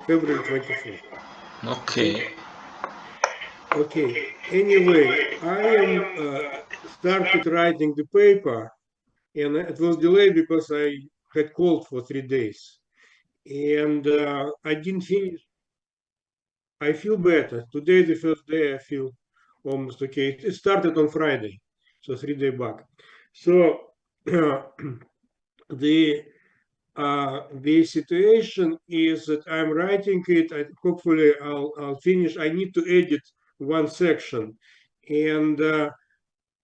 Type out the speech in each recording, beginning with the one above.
February 24th. Okay. Okay. Okay. Anyway, I am started writing the paper, and it was delayed because I had cold for 3 days, and I didn't finish. I feel better today. The first day I feel almost okay. It started on Friday, so 3 day back. So the the situation is that I'm writing it. Hopefully, I'll finish. I need to edit one section, and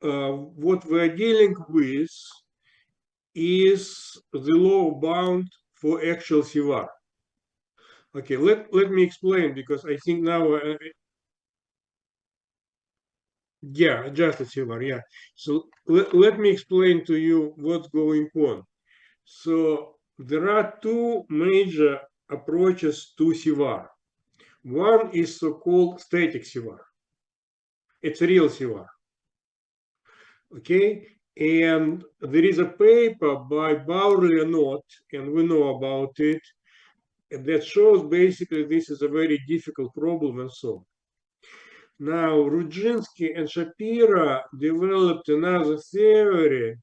what we're dealing with is the lower bound for actual CVaR. Okay, let me explain because I think now, yeah, adjusted CVaR, yeah. So let me explain to you what's going on. So there are two major approaches to CVaR. One is so-called static CVaR. It's a real CVaR, okay? And there is a paper by Bauer-Leonot, and we know about it, that shows basically this is a very difficult problem and so on. Now, Rudzinski and Shapira developed another theory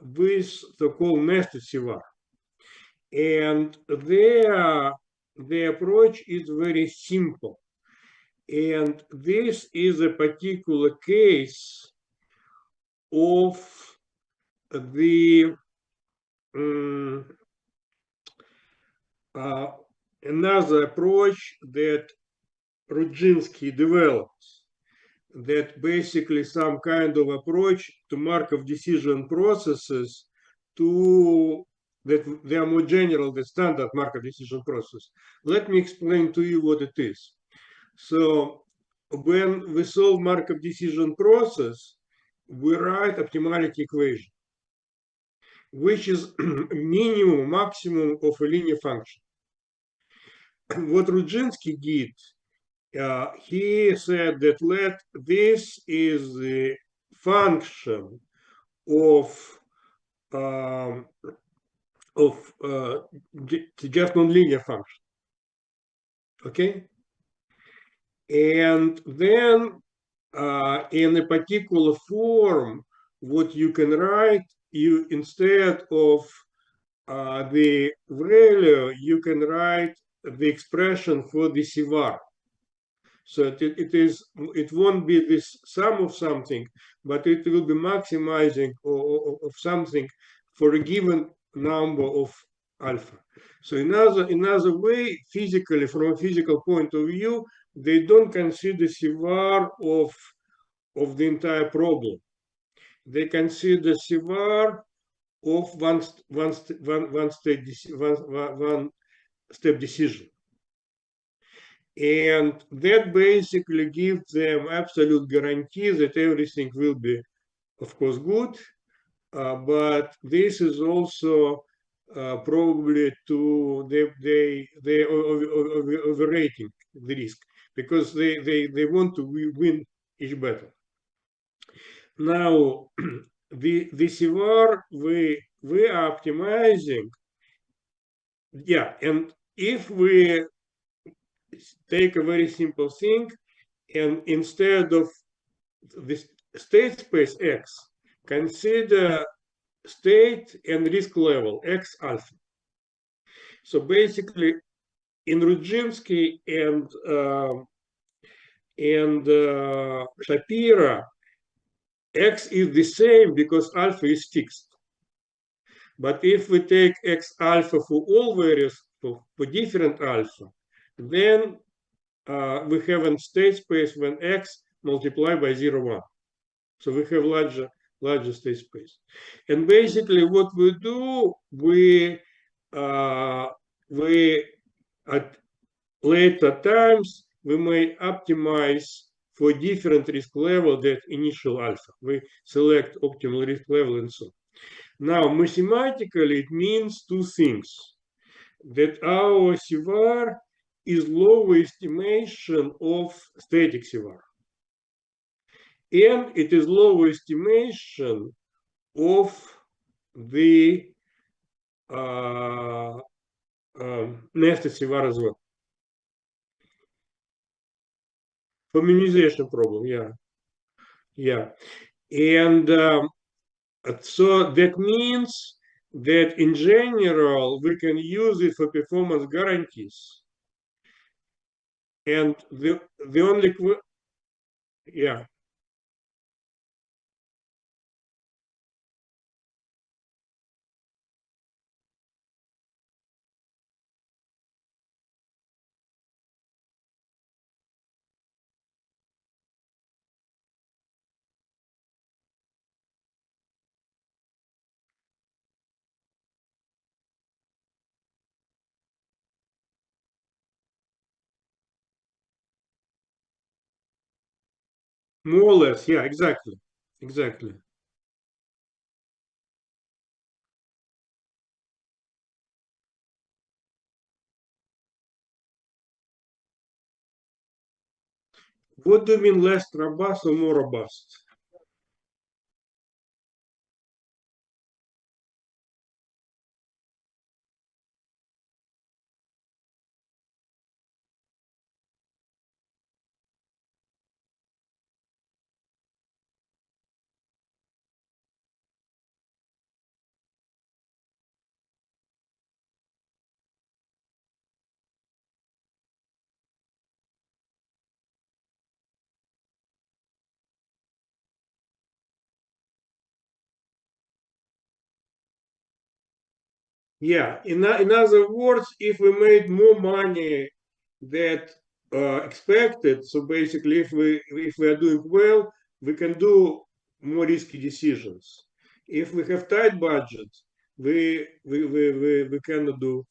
with so-called nested CVaR. And the approach is very simple. And this is a particular case of the uh, another approach that Rudzinski developed, that basically some kind of approach to Markov decision processes to that they are more general than standard Markov decision process. Let me explain to you what it is. So when we solve Markov decision process, we write optimality equation, which is minimum, maximum of a linear function. What Rudzinski did, he said that let this is the function of um, just nonlinear function. Okay, and then in a particular form, what you can write, you instead of the value, you can write the expression for the CVaR. So it won't be this sum of something, but it will be maximizing of something for a given number of alpha. So another way, physically, from a physical point of view, they don't consider CVaR of the entire problem. They consider CVaR of one step decision. And that basically gives them absolute guarantee that everything will be, of course, good. But this is also probably they overrating the risk because they want to win each battle. Now, the CVaR we are optimizing, yeah, and if we take a very simple thing, and instead of the state space X, consider state and risk level X alpha. So basically, in Rudzinski and Shapira, X is the same because alpha is fixed. But if we take X alpha for all values for different alpha, then we have a state space when X multiplied by 0, 1. So we have larger state space. And basically what we do, we at later times, we may optimize for different risk level that initial alpha. We select optimal risk level and so on. Now, mathematically, it means two things. That our CVaR is low estimation of static CVaR. And it is low estimation of the nested CVaR as well. for minimization problem. Yeah. And so that means that in general we can use it for performance guarantees. And the only yeah. More or less, yeah, exactly. What do you mean less robust or more robust? Yeah, in other words, if we made more money that expected, so basically if we are doing well, we can do more risky decisions. If we have tight budget, we cannot do.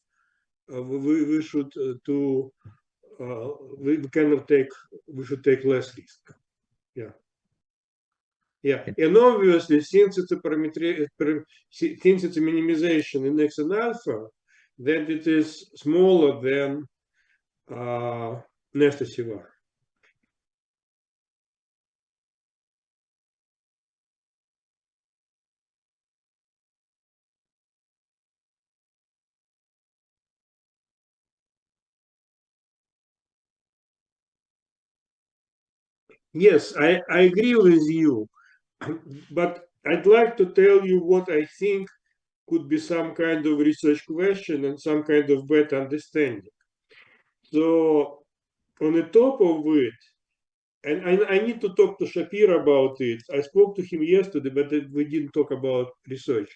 We should do. We cannot take. We should take less risk. Yeah. Yeah, and obviously, since it's a since it's a minimization in X and alpha, then it is smaller than nested CVaR. Yes, I agree with you, but I'd like to tell you what I think could be some kind of research question and some kind of better understanding. So, on the top of it, and I need to talk to Shapiro about it. I spoke to him yesterday, but we didn't talk about research.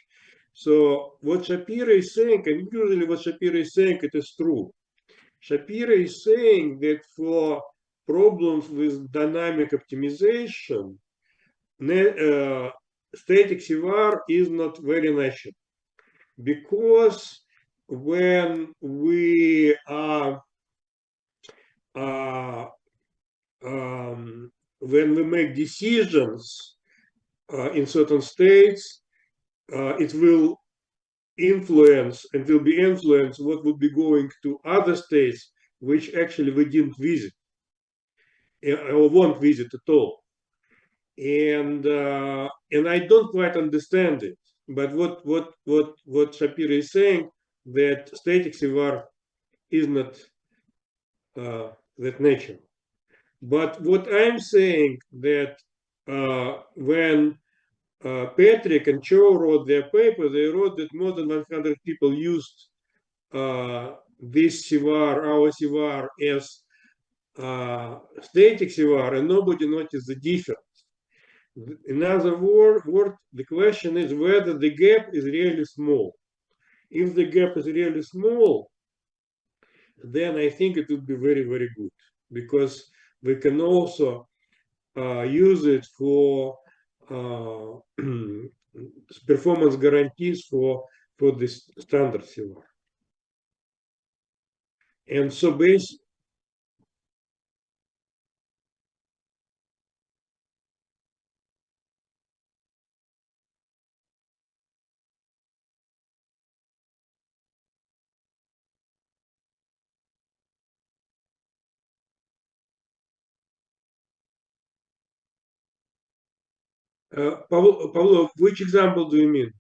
So what Shapiro is saying, and usually what Shapiro is saying, it is true. Shapiro is saying that for problems with dynamic optimization, static CVaR is not very natural because when we are uh, when we make decisions in certain states, it will influence and will be influenced what would be going to other states which actually we didn't visit or won't visit at all. And I don't quite understand it. But what Shapiro is saying that static CVaR is not that natural. But what I'm saying that when Patrick and Cho wrote their paper, they wrote that more than 100 people used this CVaR, our CVaR, as static CVaR, and nobody noticed the difference. In other words, the question is whether the gap is really small. If the gap is really small, then I think it would be very, very good because we can also use it for uh, performance guarantees for this standard CVaR. And so base Pavlo, which example do you mean?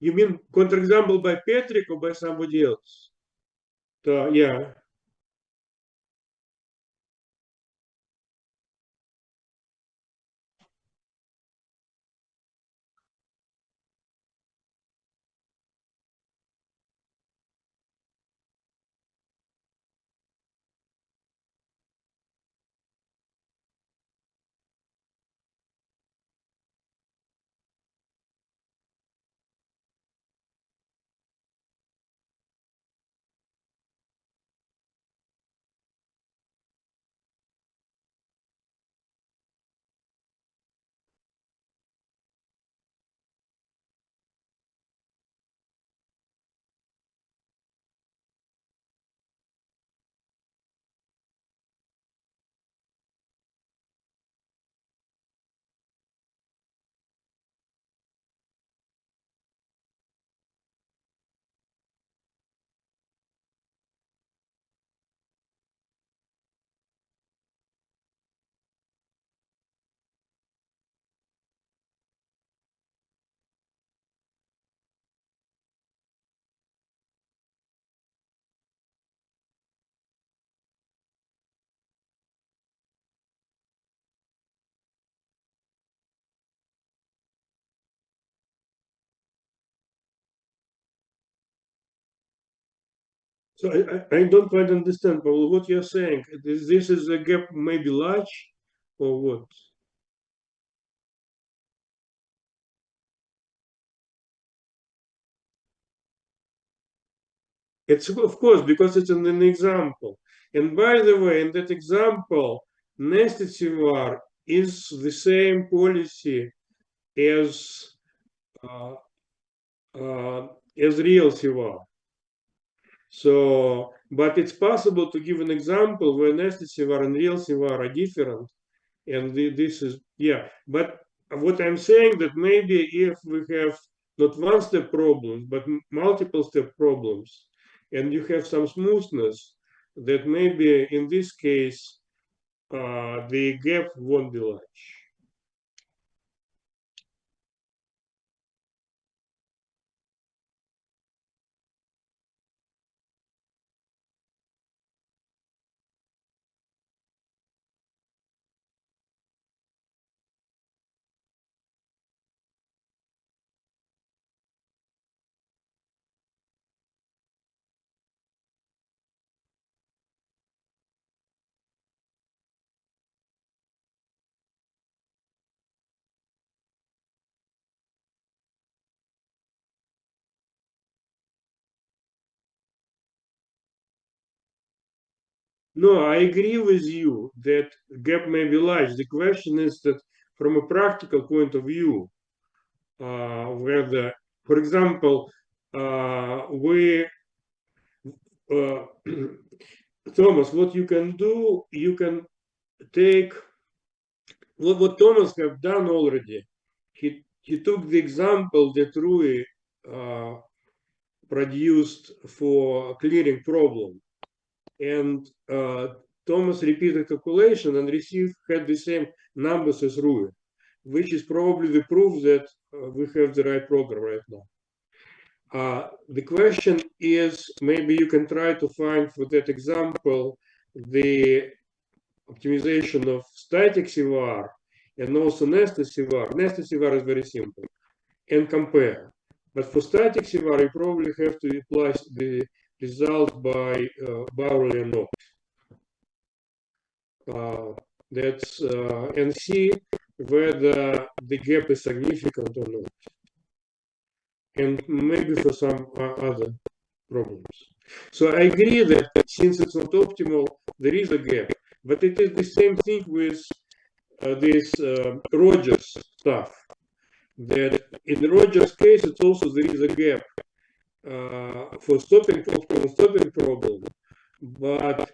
You mean counterexample by Patrick or by somebody else? Yeah. So I don't quite understand, Paul, what you're saying. This is a gap maybe large or what? It's of course because it's an example. And by the way, in that example, nested CVaR is the same policy as uh, as real CVaR. So, but it's possible to give an example where nested CVaR and real CVaR are different, and this is yeah. But what I'm saying that maybe if we have not one step problems but multiple step problems, and you have some smoothness, that maybe in this case the gap won't be large. No, I agree with you that gap may be large. The question is that from a practical point of view, whether, for example, we uh, Thomas, what you can do, you can take what Thomas have done already. He took the example that Rui produced for clearing problem, and Thomas repeated calculation and received had the same numbers as Rui, which is probably the proof that we have the right program right now. The question is, maybe you can try to find for that example the optimization of static CVaR and also nested CVaR. Nested CVaR is very simple and compare. But for static CVaR, you probably have to apply the result by Bowley and Knox. That's and see whether the gap is significant or not, and maybe for some other problems. So I agree that since it's not optimal, there is a gap. But it is the same thing with this Rogers stuff. That in Rogers' case, it's also there is a gap for stopping optimal stopping problem, but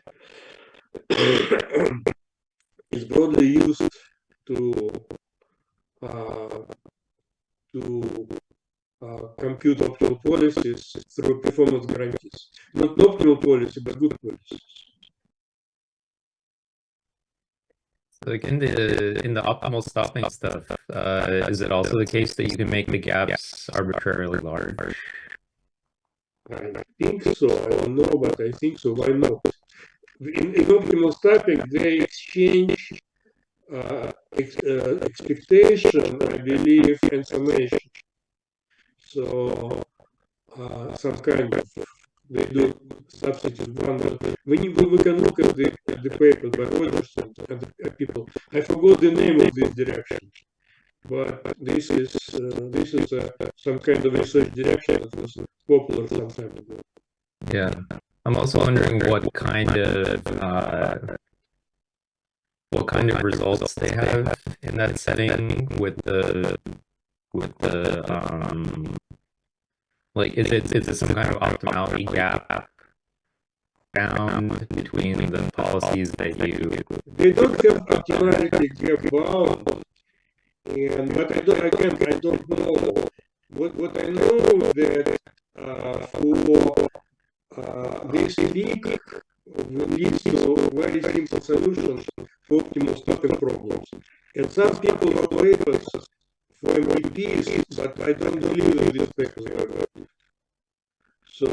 it's broadly used to uh, to compute optimal policies through performance guarantees. Not optimal policy, but good policies. Like in the optimal stopping stuff, is it also the case that you can make the gaps arbitrarily large? I think so. I don't know, but I think so. Why not? In optimal stopping, they exchange expectation, I believe, and summation. So some kind of they do substitute one. But we can look at the paper by Rogers and other people. I forgot the name of this direction, but this is some kind of research direction that was popular some time ago. Yeah. I'm also wondering what kind of results they have in that setting with the like is it some kind of optimality gap found between the policies that you They don't have optimality gap bound, and but I don't know. What I know that for this peak leads to very simple solutions for optimal stopping problems. And some people wrote papers for MPPs, but I don't believe in these papers very well. So,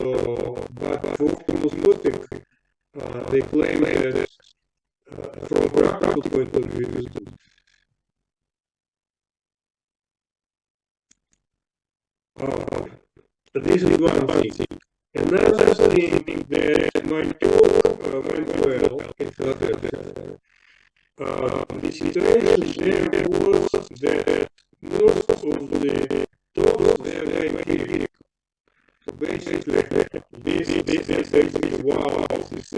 but for optimal stopping, they claim that from a practical point of view, is good. This is one thing. Another thing that my talk went well in Philadelphia. The situation there was that most of the talks were very empirical. Basically, this makes me wow, this is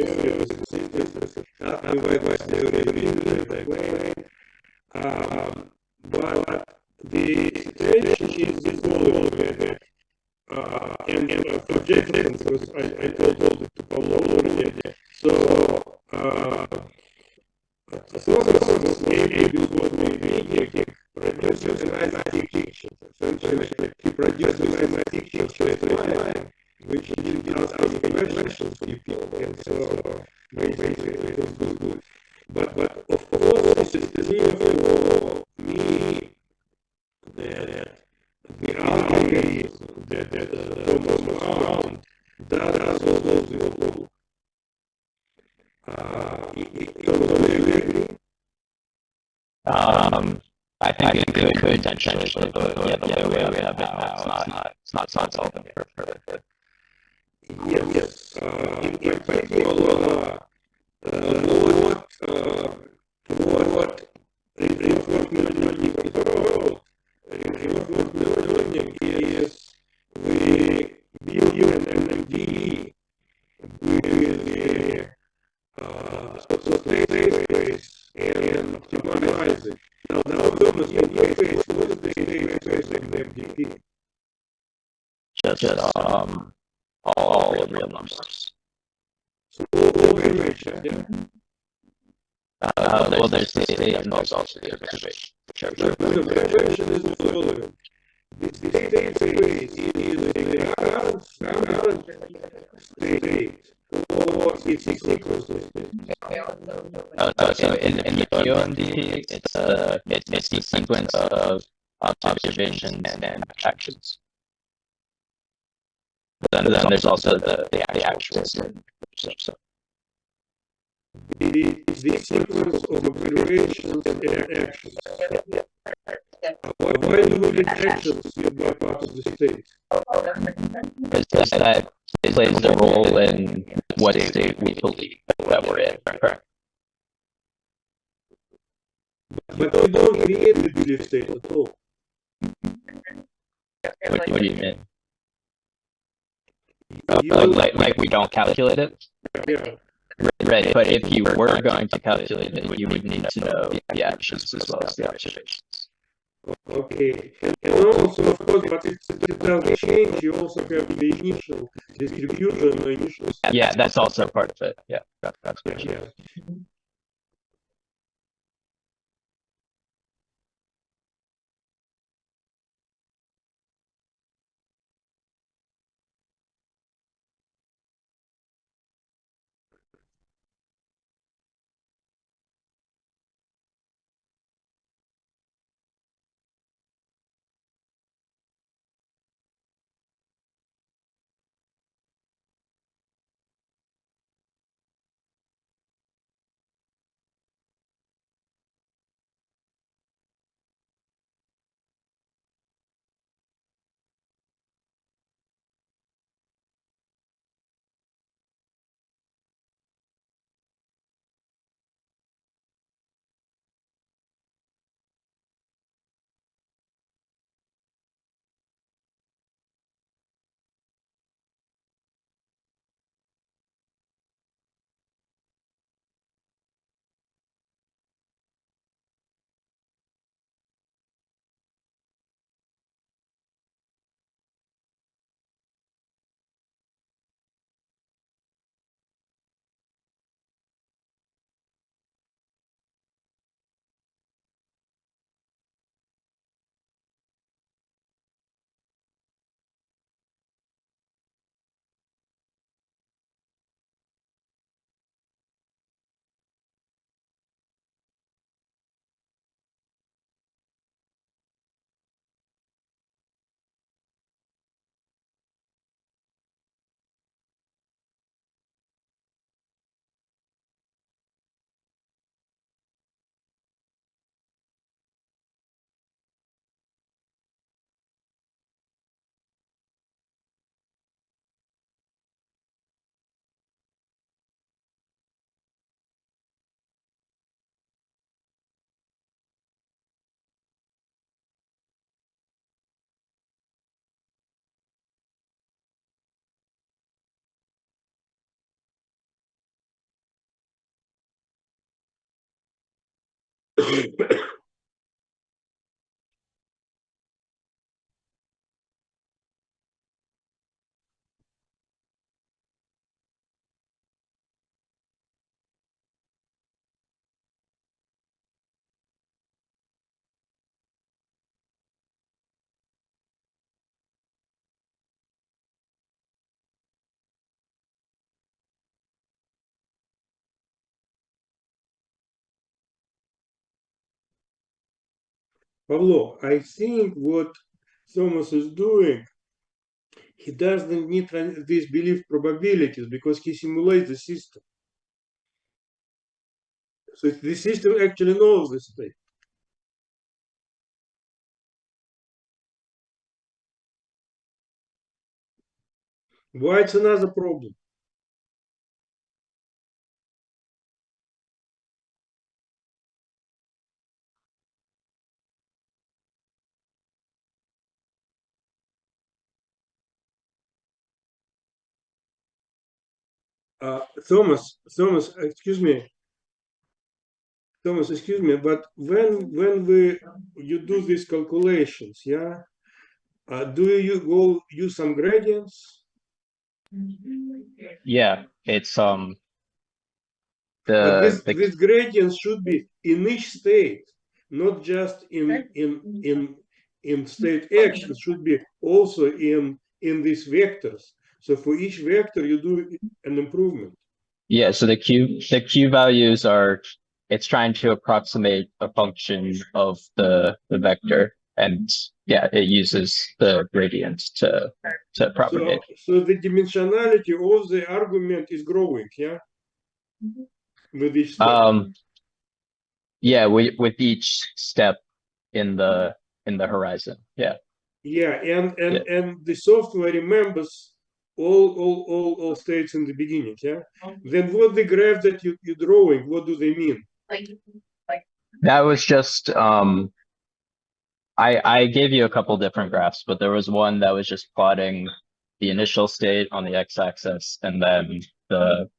after my theory really way. But the situation is the following. And projections, because I told it to Pablo already. So, Sources maybe before maybe produces an imatic picture. Essentially, he produces an imatic picture at a time, which he didn't ask any questions to people, and so basically it was good. But of course, this is clear for me that the algorithm that Thomas found does solve the problem. Thomas, do you agree? I think it could potentially, but yeah, the way we have it now, it's not solving it for Yes. In particular, what reinforcement learning is about. Reinforcement learning is we build an MMDE with the state space and optimize it. Now, Thomas, in your case, what is the state space of the MDP? just all of real numbers. So, all variations, yeah. Well, there's the state and there's also the observation. The variation is the following. The state space is the current state, or it's a sequence of state. So in the QMD, it's the sequence of observations and actions. But then there's also the actual state. So The sequence of observations and actions. Why do we get actions by part of the state? because that plays the role in what state we believe that we're in. Correct. But we don't create the belief state at all. What do you mean? You, Like we don't calculate it? yeah. Right, but if you were going to calculate it, you would need to know the actions as well as the observations. Okay. And also, of course, but it doesn't change. You also have the initial distribution, the initial. Yeah, that's also part of it. Yeah, that's good. Yeah. Pablo, I think what Thomas is doing, he doesn't need these belief probabilities because he simulates the system. So the system actually knows the state. Why it's another problem? Thomas, excuse me. Thomas, excuse me, but when you do these calculations, yeah, do you go use some gradients? Yeah, it's But the this gradient should be in each state, not just in state X. It should be also in these vectors. So for each vector, you do an improvement. yeah, so the Q values are, it's trying to approximate a function of the vector, and yeah, it uses the gradient to propagate. So the dimensionality of the argument is growing, yeah, with each step. Yeah, with each step in the horizon. Yeah. Yeah, and the software remembers all states in the beginning, yeah. Then what the graph that you're drawing, what do they mean? That was just I gave you a couple different graphs, but there was one that was just plotting the initial state on the x-axis and then the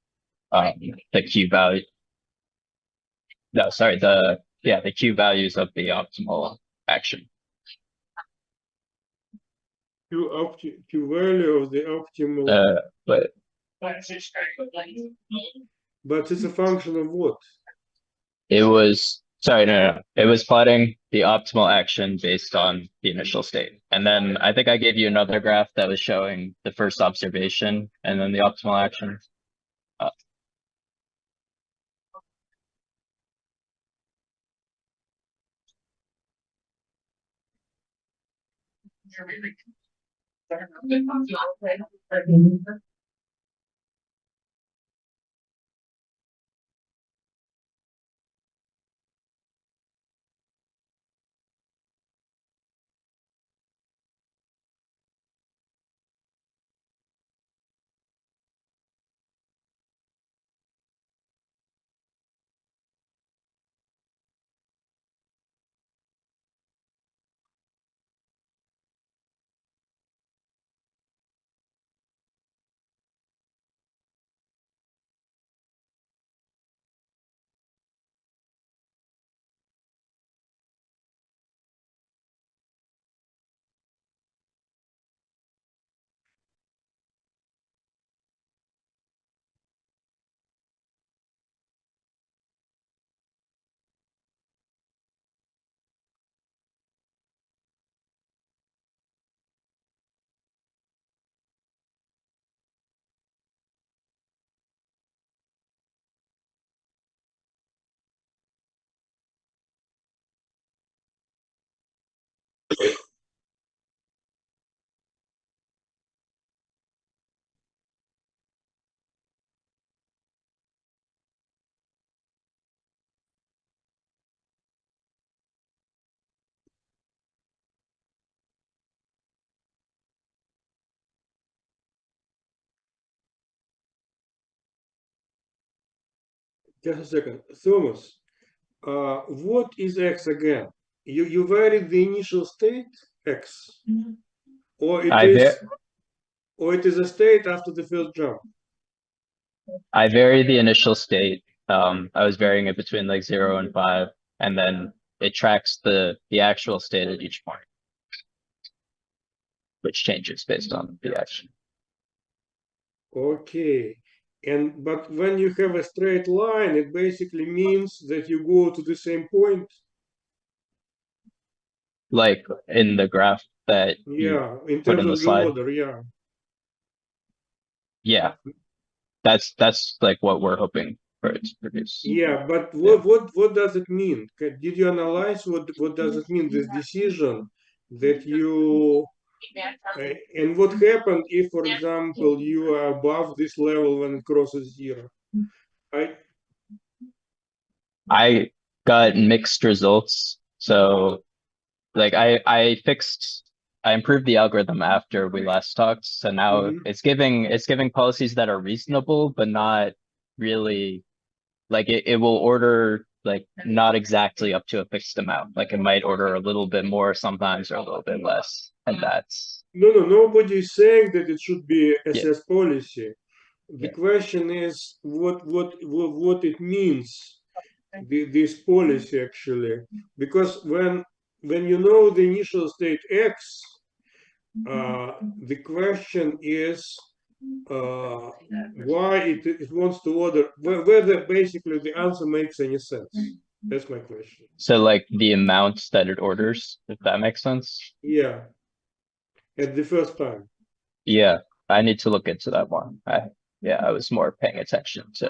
Q value. No, sorry, the Q values of the optimal action. Q value of the optimal, But but it's a function of what? it was, sorry, no. It was plotting the optimal action based on the initial state. And then I think I gave you another graph that was showing the first observation and then the optimal action. Just a second, Thomas. What is X again? You varied the initial state X, or it is a state after the first jump. I vary the initial state. I was varying it between like 0 and 5, and then it tracks the actual state at each point, which changes based on the action. Okay. But when you have a straight line, it basically means that you go to the same point. Like in the graph that you Yeah, in put terms in the of the slide. order, yeah. Yeah, that's like what we're hoping for it to produce. Yeah, but Yeah. what does it mean? Did you analyze what does it mean, this decision that you and what happened if, for example, you are above this level when it crosses zero? I got mixed results. So like I improved the algorithm after we last talked. So now Mhm. it's giving policies that are reasonable, but not really like it will order like not exactly up to a fixed amount. Like it might order a little bit more sometimes or a little bit less. And that's No, nobody is saying that it should be Yeah. SS policy. The Yeah. question is what it means, this policy actually, because when you know the initial state X, the question is why it wants to order, whether basically the answer makes any sense. That's my question. So like the amount that it orders, if that makes sense. Yeah, at the first time. Yeah, I need to look into that one. I was more paying attention to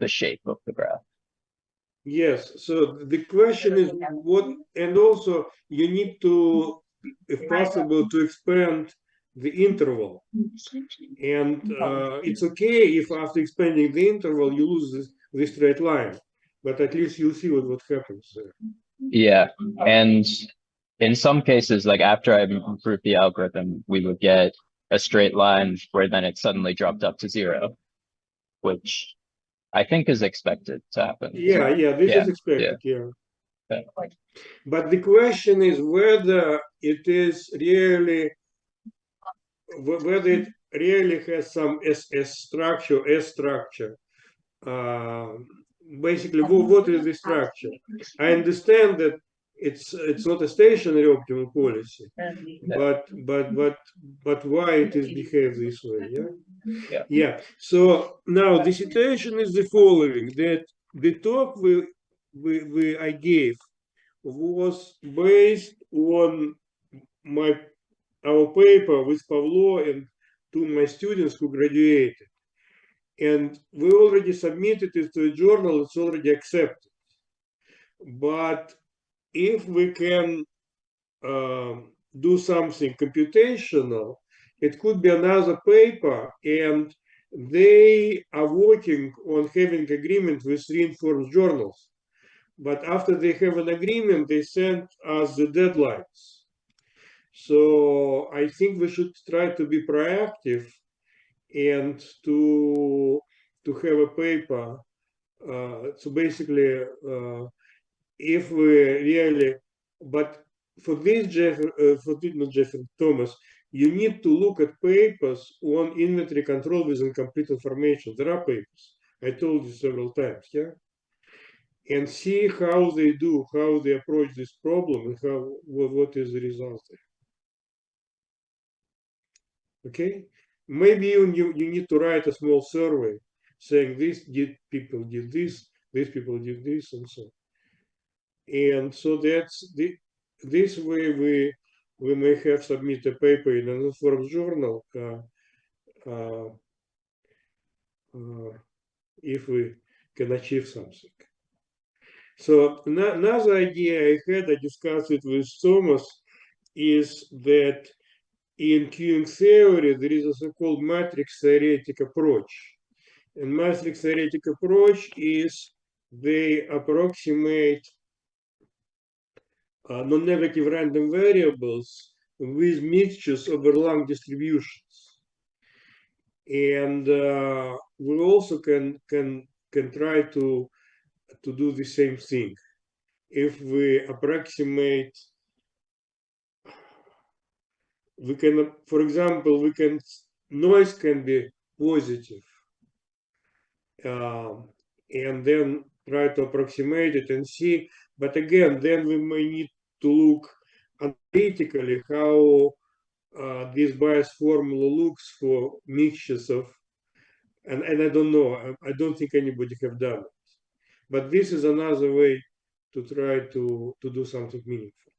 the shape of the graph. Yes, so the question is what, and also you need to, if possible, to expand the interval. And it's okay if after expanding the interval you lose this straight line, but at least you'll see what happens there. Yeah, and in some cases, like after I improved the algorithm, we would get a straight line where then it suddenly dropped up to zero, which I think is expected to happen. Yeah, this is expected, yeah. But the question is whether it is really, whether it really has some S structure. Basically, what is the structure? I understand that it's not a stationary optimal policy, but why it is behaved this way? Yeah. So now the situation is the following: that the talk I gave was based on our paper with Pavlo and two of my students who graduated. And we already submitted it to a journal, it's already accepted. But if we can do something computational, it could be another paper, and they are working on having agreement with reinforced journals. But after they have an agreement, they send us the deadlines. So I think we should try to be proactive and to have a paper. So basically, if we really, but for this, not Jeffrey Thomas, you need to look at papers on inventory control with incomplete information. There are papers. I told you several times, yeah, and see how they do, how they approach this problem, and what is the result there. Okay, maybe you need to write a small survey saying people did this, these people did this, and so. And so that's this way we may have submit a paper in an informed journal if we can achieve something. So another idea I discussed it with Thomas, is that in queuing theory, there is a so-called matrix theoretic approach. And matrix theoretic approach is they approximate non-negative random variables with mixtures over long distributions. And we also can try to do the same thing. If we approximate, we can, for example, noise can be positive, and then try to approximate it and see But again, then we may need to look analytically how this bias formula looks for mixtures of, and I don't know, I don't think anybody have done it. But this is another way to try to do something meaningful.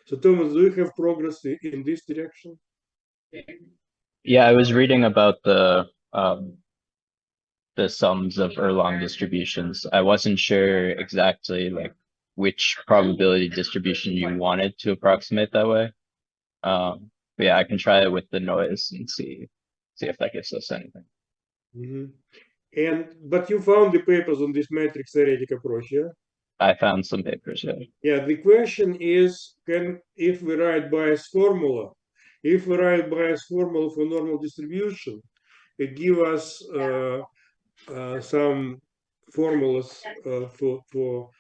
So Thomas, do you have progress in this direction? Yeah, I was reading about the sums of Erlang distributions. I wasn't sure exactly like which probability distribution you wanted to approximate that way. But yeah, I can try it with the noise and see if that gives us anything. But you found the papers on this matrix theoretic approach, yeah? I found some papers, yeah. Yeah, the question is, if we write bias formula, for normal distribution, it give us some formulas for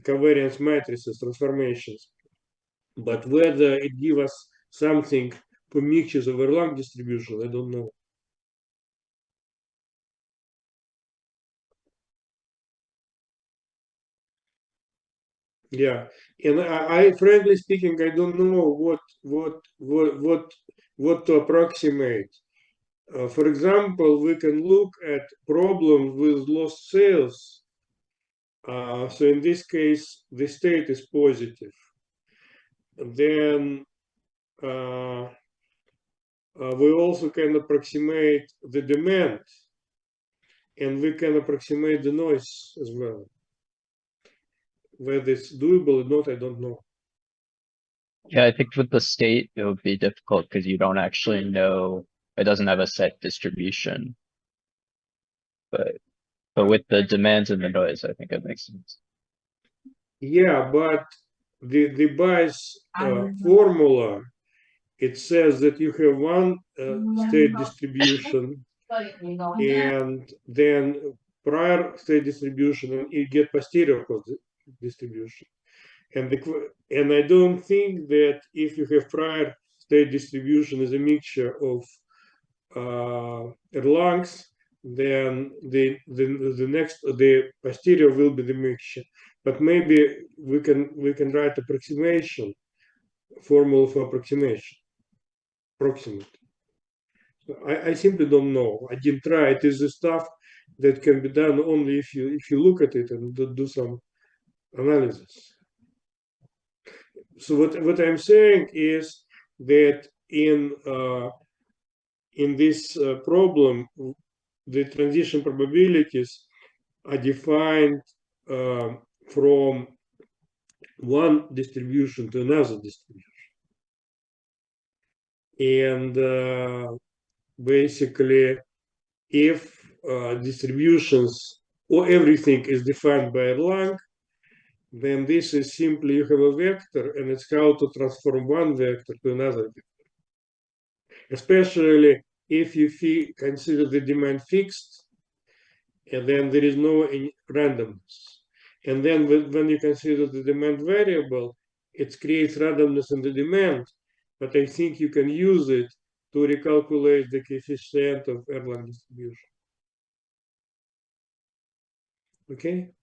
covariance matrices, transformations. But whether it give us something for mixtures of Erlang distribution, I don't know. Yeah, and I frankly speaking, I don't know what to approximate. For example, we can look at problems with lost sales. So in this case, the state is positive. Then we also can approximate the demand, and we can approximate the noise as well. Whether it's doable or not, I don't know. Yeah, I think with the state, it would be difficult because you don't actually know, it doesn't have a set distribution. But with the demands and the noise, I think it makes sense. Yeah, but the bias formula, it says that you have one state distribution and then prior state distribution, and you get posterior distribution. And I don't think that if you have prior state distribution as a mixture of Erlangs, then the posterior will be the mixture. But maybe we can write approximation formula for approximation, approximate. I simply don't know. I didn't try. It is the stuff that can be done only if you look at it and do some analysis. So what I'm saying is that in this problem, the transition probabilities are defined from one distribution to another distribution. And basically, if distributions or everything is defined by Erlang, then this is simply you have a vector and it's how to transform one vector to another vector. Especially if you consider the demand fixed, and then there is no randomness. And then when you consider the demand variable, it creates randomness in the demand, but I think you can use it to recalculate the coefficient of Erlang distribution. Okay?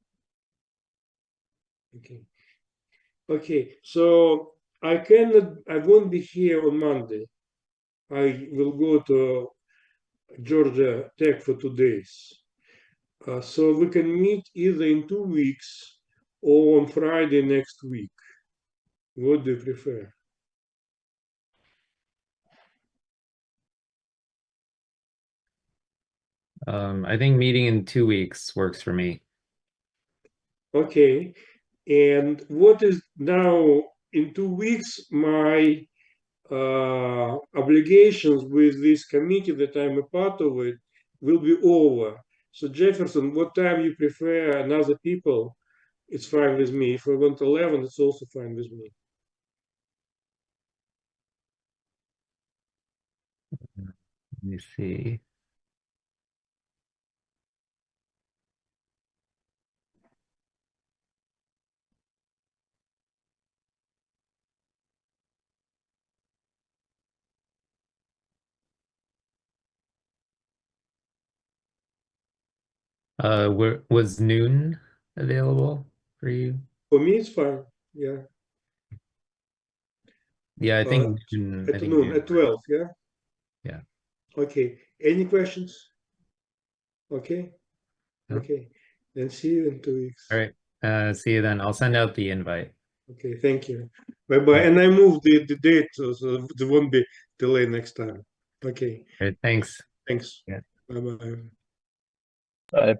Okay, so I won't be here on Monday. I will go to Georgia Tech for 2 days. So we can meet either in 2 weeks or on Friday next week. What do you prefer? I think meeting in 2 weeks works for me. Okay, and what is now in 2 weeks my obligations with this committee that I'm a part of it will be over. So Jefferson, what time you prefer, and other people, it's fine with me. If I want 11, it's also fine with me. Let me see. Was noon available for you? For me, it's fine. Yeah. Yeah, I think At I think noon, at 12. Yeah. Yeah. Okay. Any questions? Okay. No? Okay. Then see you in 2 weeks. All right. See you then. I'll send out the invite. Okay. Thank you. Bye bye. And I moved the date so there won't be delay next time. Okay. All right, thanks. Thanks. Yeah. Bye bye. Bye.